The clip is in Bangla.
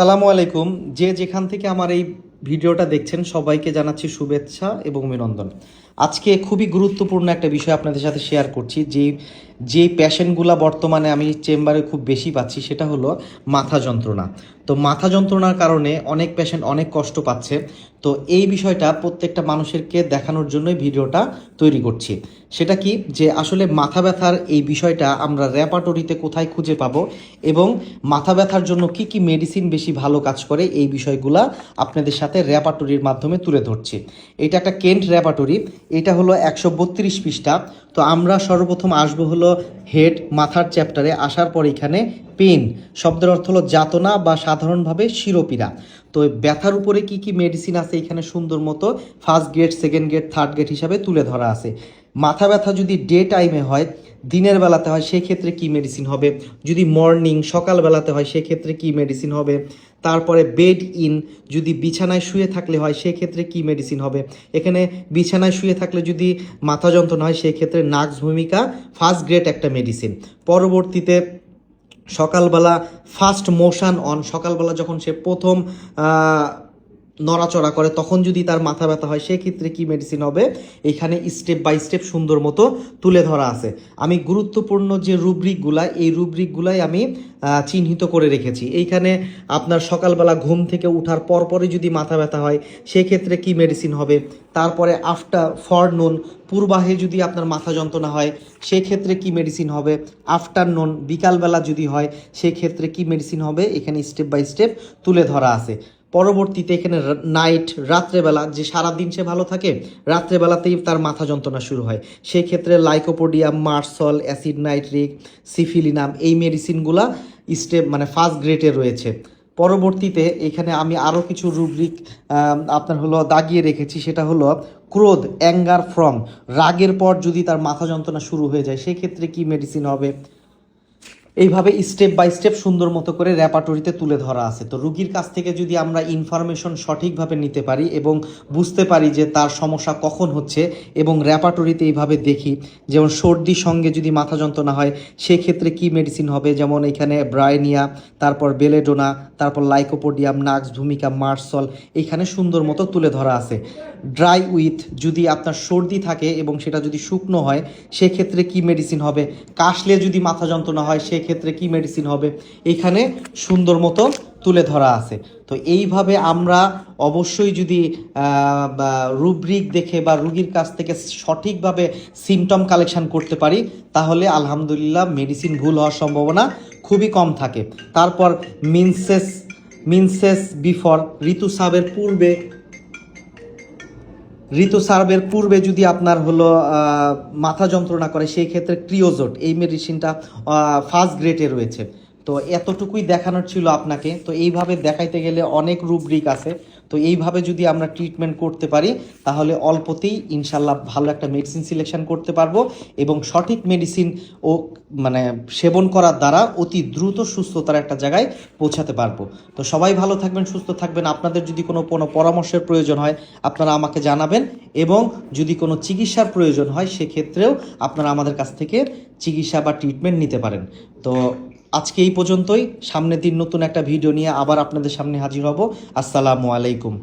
আসসালামু আলাইকুম। যে যেখান থেকে আমার এই ভিডিওটা দেখছেন সবাইকে জানাচ্ছি শুভেচ্ছা এবং অভিনন্দন। আজকে খুবই গুরুত্বপূর্ণ একটা বিষয় আপনাদের সাথে শেয়ার করছি। যে পেশেন্টগুলো বর্তমানে আমি চেম্বারে খুব বেশি পাচ্ছি সেটা হলো মাথা যন্ত্রণা। তো মাথা যন্ত্রণার কারণে অনেক পেশেন্ট অনেক কষ্ট পাচ্ছে। তো এই বিষয়টা প্রত্যেকটা মানুষেরকে দেখানোর জন্যই ভিডিওটা তৈরি করছি। সেটা কি যে আসলে মাথা ব্যথার এই বিষয়টা আমরা রেপার্টরিতে কোথায় খুঁজে পাবো এবং মাথা ব্যথার জন্য কি কি মেডিসিন বেশি ভালো কাজ করে এই বিষয়গুলা আপনাদের সাথে রেপার্টরির মাধ্যমে তুলে ধরছি। এটা একটা কেন্ট রেপার্টরি, এটা হলো 132 পৃষ্ঠা। তো আমরা সর্বপ্রথম আসবো হলো হেড মাথার চ্যাপ্টারে। আসার পর এখানে পেন শব্দের অর্থ হলো যাতনা বা সাধারণভাবে শিরোপীড়া। তো ব্যথার উপরে কি কি মেডিসিন আছে এখানে সুন্দর মতো first grade, second grade, third grade হিসাবে তুলে ধরা আছে। মাথা ব্যথা যদি ডে টাইমে হয়, দিনের বেলাতে হয়, সেক্ষেত্রে কি মেডিসিন হবে। যদি মর্নিং সকালবেলাতে হয় সেক্ষেত্রে কি মেডিসিন হবে। তারপরে বেড ইন, যদি বিছানায় শুয়ে থাকলে হয় সেক্ষেত্রে কি মেডিসিন হবে। এখানে বিছানায় শুয়ে থাকলে যদি মাথা যন্ত্রণা হয় সেক্ষেত্রে নাক্স ভূমিকা ফার্স্ট গ্রেড একটা মেডিসিন। পরবর্তীতে সকালবেলা ফার্স্ট মোশন অন, সকালবেলা যখন সে প্রথম নড়াচড়া করে তখন যদি তার মাথা ব্যথা হয় সেক্ষেত্রে কি মেডিসিন হবে। এখানে স্টেপ বাই স্টেপ সুন্দর মতো তুলে ধরা আছে। আমি গুরুত্বপূর্ণ যে রুব্রিকগুলা, এই রুব্রিকগুলাই আমি চিহ্নিত করে রেখেছি। এইখানে আপনার সকালবেলা ঘুম থেকে উঠার পরপরই যদি মাথা ব্যথা হয় সেক্ষেত্রে কি মেডিসিন হবে। তারপরে আফটার ফরনুন, পূর্বাহে যদি আপনার মাথা যন্ত্রণা হয় সেক্ষেত্রে কি মেডিসিন হবে। আফটারনুন বিকালবেলা যদি হয় সেক্ষেত্রে কি মেডিসিন হবে। এখানে স্টেপ বাই স্টেপ তুলে ধরা আছে। পরবর্তীতে এখানে নাইট, রাত্রেবেলা, যে সারাদিন সে ভালো থাকে রাত্রেবেলাতেই তার মাথা যন্ত্রণা শুরু হয় সেই ক্ষেত্রে লাইকোপোডিয়াম, মার্সল, অ্যাসিড নাইট্রিক, সিফিলিনাম এই মেডিসিনগুলা স্টেপ মানে ফার্স্ট গ্রেডে রয়েছে। পরবর্তীতে এখানে আমি আরও কিছু রুব্রিক আপনার হলো দাগিয়ে রেখেছি। সেটা হলো ক্রোধ, অ্যাঙ্গার ফ্রম, রাগের পর যদি তার মাথা যন্ত্রণা শুরু হয়ে যায় সেক্ষেত্রে কি মেডিসিন হবে। এইভাবে স্টেপ বাই স্টেপ সুন্দর মতো করে রেপার্টরিতে তুলে ধরা আছে। তো রুগীর কাছ থেকে যদি আমরা ইনফরমেশন সঠিকভাবে নিতে পারি এবং বুঝতে পারি যে তার সমস্যা কখন হচ্ছে এবং রেপার্টরিতে এইভাবে দেখি, যেমন সর্দির সঙ্গে যদি মাথা যন্ত্রণা হয় সেক্ষেত্রে কি মেডিসিন হবে, যেমন এখানে ব্রাইনিয়া, তারপর বেলেডোনা, তারপর লাইকোপোডিয়াম, নাক্স ভূমিকা, মার্সল এখানে সুন্দর মতো তুলে ধরা আছে। ড্রাই উইথ, যদি আপনার সর্দি থাকে এবং সেটা যদি শুকনো হয় সেক্ষেত্রে কি মেডিসিন হবে। কাশলে যদি মাথা যন্ত্রণা হয় সেক্ষেত্রে কি মেডিসিন হবে, এখানে সুন্দর মতো তুলে ধরা আছে। তো এইভাবে আমরা অবশ্যই যদি রুব্রিক দেখে বা রুগীর কাছ থেকে সঠিকভাবে সিমটম কালেকশন করতে পারি তাহলে আলহামদুলিল্লাহ মেডিসিন ভুল হওয়ার সম্ভাবনা খুবই কম থাকে। তারপর মিনসেস বিফর, ঋতুস্রাবের পূর্বে যদি আপনার হলো মাথা যন্ত্রণা করে সেই ক্ষেত্রে ক্রিওজোট এই মেডিসিনটা ফার্স্ট গ্রেডে রয়েছে। তো এতটুকুই দেখানোর ছিল আপনাকে। তো এইভাবে দেখাইতে গেলে অনেক রুব্রিক আছে। তো এইভাবে যদি আমরা ট্রিটমেন্ট করতে পারি তাহলে অল্পতেই ইনশাল্লাহ ভালো একটা মেডিসিন সিলেকশন করতে পারবো এবং সঠিক মেডিসিন ও মানে সেবন করার দ্বারা অতি দ্রুত সুস্থতার একটা জায়গায় পৌঁছাতে পারবো। তো সবাই ভালো থাকবেন, সুস্থ থাকবেন। আপনাদের যদি কোনো পরামর্শের প্রয়োজন হয় আপনারা আমাকে জানাবেন এবং যদি কোনো চিকিৎসার প্রয়োজন হয় সেক্ষেত্রেও আপনারা আমাদের কাছ থেকে চিকিৎসা বা ট্রিটমেন্ট নিতে পারেন। তো আজকে এই পর্যন্তই। সামনের দিন নতুন একটা ভিডিও নিয়ে আবার আপনাদের সামনে হাজির হব। আসসালামু আলাইকুম।